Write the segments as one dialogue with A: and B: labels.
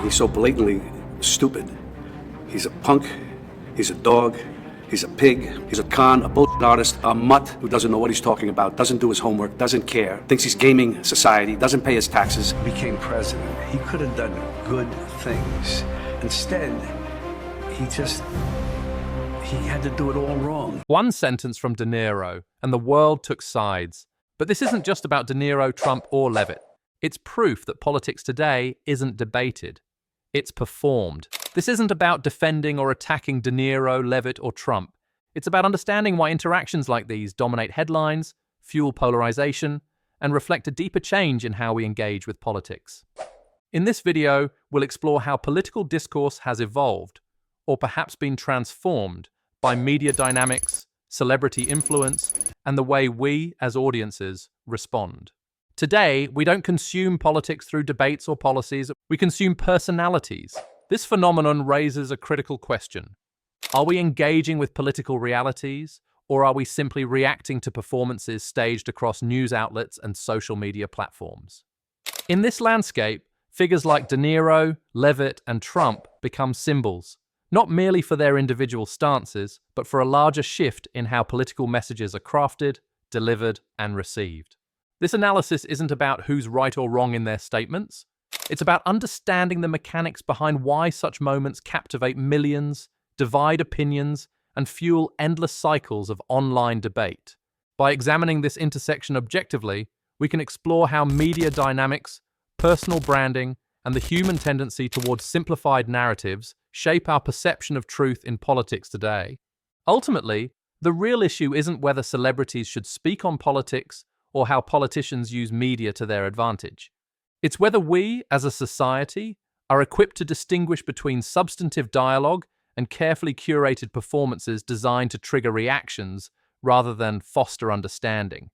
A: He's so blatantly stupid. He's a punk, he's a dog, he's a pig, he's a con, a bullshit artist, a mutt who doesn't know what he's talking about, doesn't do his homework, doesn't care, thinks he's gaming society, doesn't pay his taxes.
B: Became president. He could have done good things. Instead, he had to do it all wrong.
C: One sentence from De Niro, and the world took sides. But this isn't just about De Niro, Trump, or Leavitt. It's proof that politics today isn't debated. It's performed. This isn't about defending or attacking De Niro, Leavitt, or Trump. It's about understanding why interactions like these dominate headlines, fuel polarization, and reflect a deeper change in how we engage with politics. In this video, we'll explore how political discourse has evolved, or perhaps been transformed, by media dynamics, celebrity influence, and the way we, as audiences, respond. Today, we don't consume politics through debates or policies, we consume personalities. This phenomenon raises a critical question. Are we engaging with political realities, or are we simply reacting to performances staged across news outlets and social media platforms? In this landscape, figures like De Niro, Leavitt, and Trump become symbols, not merely for their individual stances, but for a larger shift in how political messages are crafted, delivered, and received. This analysis isn't about who's right or wrong in their statements. It's about understanding the mechanics behind why such moments captivate millions, divide opinions, and fuel endless cycles of online debate. By examining this intersection objectively, we can explore how media dynamics, personal branding, and the human tendency towards simplified narratives shape our perception of truth in politics today. Ultimately, the real issue isn't whether celebrities should speak on politics or how politicians use media to their advantage. It's whether we, as a society, are equipped to distinguish between substantive dialogue and carefully curated performances designed to trigger reactions rather than foster understanding.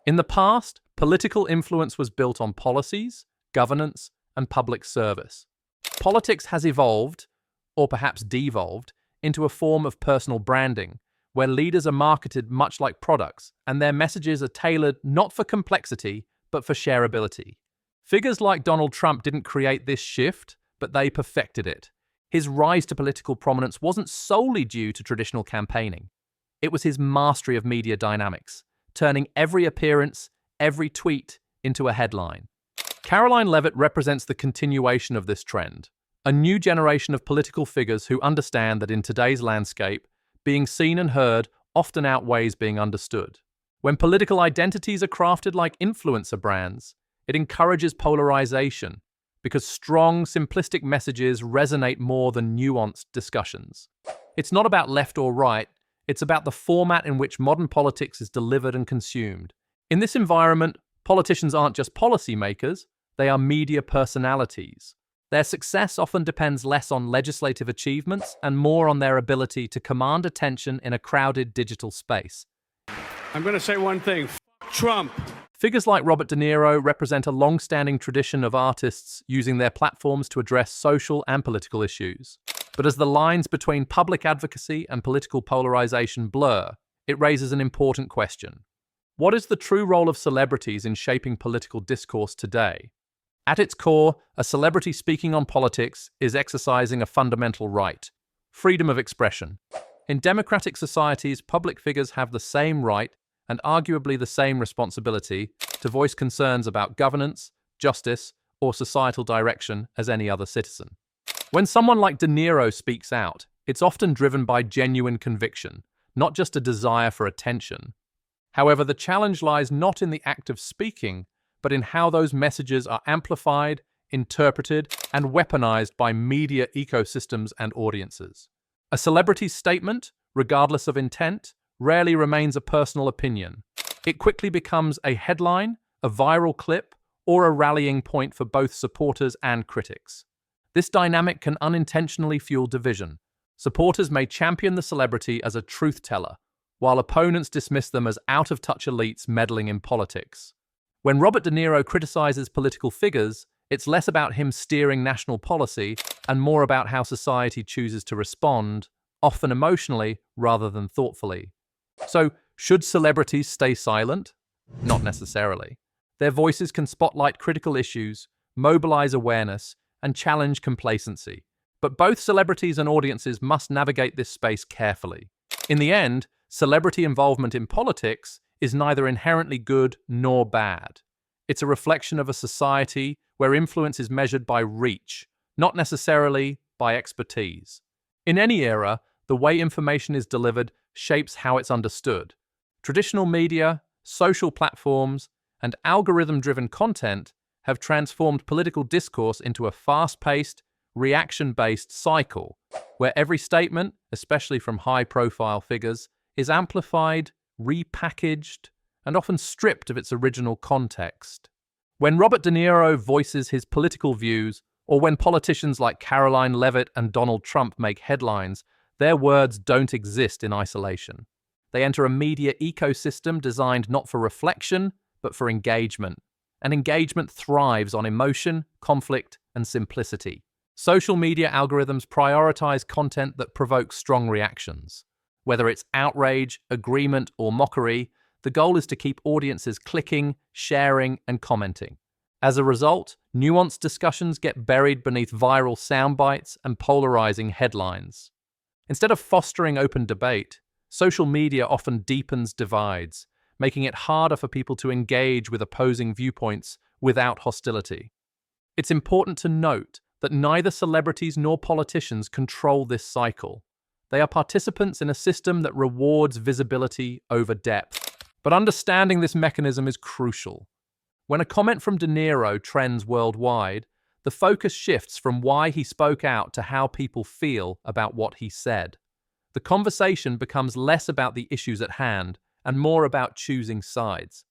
C: In the past, political influence was built on policies, governance, and public service. Politics has evolved, or perhaps devolved, into a form of personal branding, where leaders are marketed much like products, and their messages are tailored not for complexity, but for shareability. Figures like Donald Trump didn't create this shift, but they perfected it. His rise to political prominence wasn't solely due to traditional campaigning. It was his mastery of media dynamics, turning every appearance, every tweet, into a headline. Caroline Leavitt represents the continuation of this trend, a new generation of political figures who understand that in today's landscape, being seen and heard often outweighs being understood. When political identities are crafted like influencer brands, it encourages polarization, because strong, simplistic messages resonate more than nuanced discussions. It's not about left or right, it's about the format in which modern politics is delivered and consumed. In this environment, politicians aren't just policymakers, they are media personalities. Their success often depends less on legislative achievements and more on their ability to command attention in a crowded digital space.
D: I'm going to say one thing, Trump.
C: Figures like Robert De Niro represent a long-standing tradition of artists using their platforms to address social and political issues. But as the lines between public advocacy and political polarization blur, it raises an important question. What is the true role of celebrities in shaping political discourse today? At its core, a celebrity speaking on politics is exercising a fundamental right, freedom of expression. In democratic societies, public figures have the same right and arguably the same responsibility to voice concerns about governance, justice, or societal direction as any other citizen. When someone like De Niro speaks out, it's often driven by genuine conviction, not just a desire for attention. However, the challenge lies not in the act of speaking, but in how those messages are amplified, interpreted, and weaponized by media ecosystems and audiences. A celebrity's statement, regardless of intent, rarely remains a personal opinion. It quickly becomes a headline, a viral clip, or a rallying point for both supporters and critics. This dynamic can unintentionally fuel division. Supporters may champion the celebrity as a truth teller, while opponents dismiss them as out-of-touch elites meddling in politics. When Robert De Niro criticizes political figures, it's less about him steering national policy and more about how society chooses to respond, often emotionally rather than thoughtfully. So, should celebrities stay silent? Not necessarily. Their voices can spotlight critical issues, mobilize awareness, and challenge complacency. But both celebrities and audiences must navigate this space carefully. In the end, celebrity involvement in politics is neither inherently good nor bad. It's a reflection of a society where influence is measured by reach, not necessarily by expertise. In any era, the way information is delivered shapes how it's understood. Traditional media, social platforms, and algorithm-driven content have transformed political discourse into a fast-paced, reaction-based cycle, where every statement, especially from high-profile figures, is amplified, repackaged, and often stripped of its original context. When Robert De Niro voices his political views, or when politicians like Caroline Leavitt and Donald Trump make headlines, their words don't exist in isolation. They enter a media ecosystem designed not for reflection, but for engagement. And engagement thrives on emotion, conflict, and simplicity. Social media algorithms prioritize content that provokes strong reactions. Whether it's outrage, agreement, or mockery, the goal is to keep audiences clicking, sharing, and commenting. As a result, nuanced discussions get buried beneath viral soundbites and polarizing headlines. Instead of fostering open debate, social media often deepens divides, making it harder for people to engage with opposing viewpoints without hostility. It's important to note that neither celebrities nor politicians control this cycle. They are participants in a system that rewards visibility over depth. But understanding this mechanism is crucial. When a comment from De Niro trends worldwide, the focus shifts from why he spoke out to how people feel about what he said. The conversation becomes less about the issues at hand and more about choosing sides.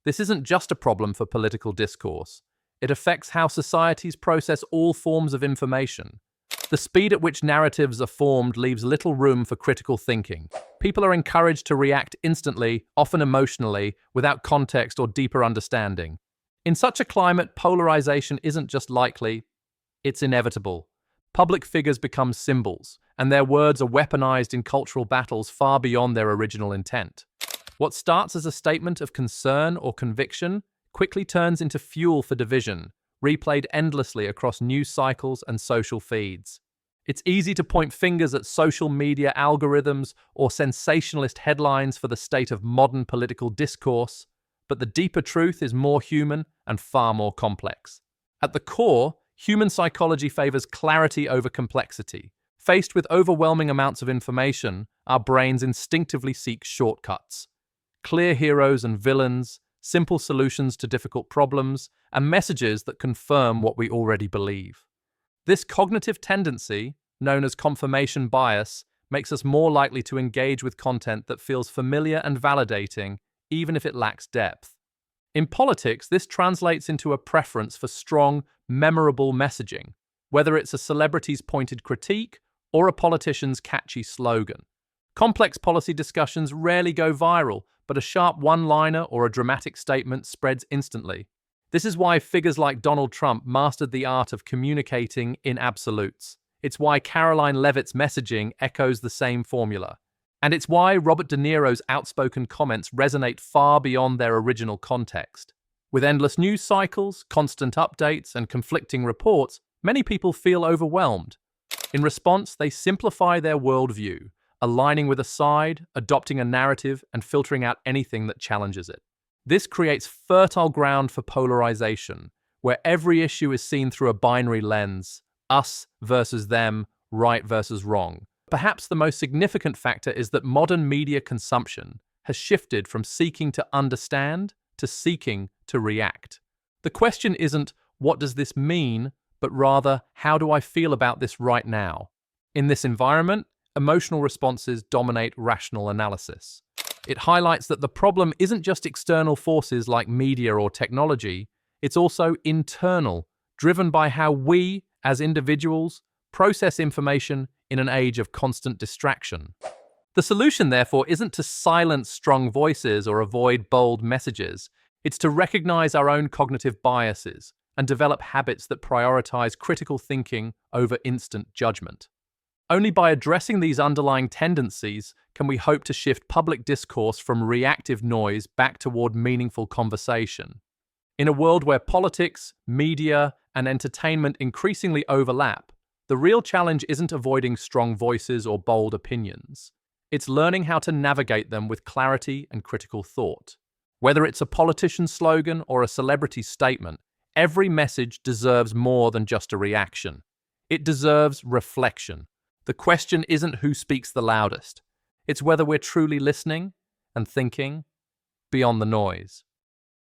C: This isn't just a problem for political discourse. It affects how societies process all forms of information. The speed at which narratives are formed leaves little room for critical thinking. People are encouraged to react instantly, often emotionally, without context or deeper understanding. In such a climate, polarization isn't just likely, it's inevitable. Public figures become symbols, and their words are weaponized in cultural battles far beyond their original intent. What starts as a statement of concern or conviction quickly turns into fuel for division, replayed endlessly across news cycles and social feeds. It's easy to point fingers at social media algorithms or sensationalist headlines for the state of modern political discourse, but the deeper truth is more human and far more complex. At the core, human psychology favors clarity over complexity. Faced with overwhelming amounts of information, our brains instinctively seek shortcuts. Clear heroes and villains, simple solutions to difficult problems, and messages that confirm what we already believe. This cognitive tendency, known as confirmation bias, makes us more likely to engage with content that feels familiar and validating, even if it lacks depth. In politics, this translates into a preference for strong, memorable messaging, whether it's a celebrity's pointed critique or a politician's catchy slogan. Complex policy discussions rarely go viral, but a sharp one-liner or a dramatic statement spreads instantly. This is why figures like Donald Trump mastered the art of communicating in absolutes. It's why Caroline Leavitt's messaging echoes the same formula. And it's why Robert De Niro's outspoken comments resonate far beyond their original context. With endless news cycles, constant updates, and conflicting reports, many people feel overwhelmed. In response, they simplify their worldview, aligning with a side, adopting a narrative, and filtering out anything that challenges it. This creates fertile ground for polarization, where every issue is seen through a binary lens, us versus them, right versus wrong. Perhaps the most significant factor is that modern media consumption has shifted from seeking to understand to seeking to react. The question isn't, what does this mean, but rather, how do I feel about this right now? In this environment, emotional responses dominate rational analysis. It highlights that the problem isn't just external forces like media or technology, it's also internal, driven by how we, as individuals, process information in an age of constant distraction. The solution, therefore, isn't to silence strong voices or avoid bold messages. It's to recognize our own cognitive biases and develop habits that prioritize critical thinking over instant judgment. Only by addressing these underlying tendencies can we hope to shift public discourse from reactive noise back toward meaningful conversation. In a world where politics, media, and entertainment increasingly overlap, the real challenge isn't avoiding strong voices or bold opinions. It's learning how to navigate them with clarity and critical thought. Whether it's a politician's slogan or a celebrity's statement, every message deserves more than just a reaction. It deserves reflection. The question isn't who speaks the loudest. It's whether we're truly listening and thinking beyond the noise.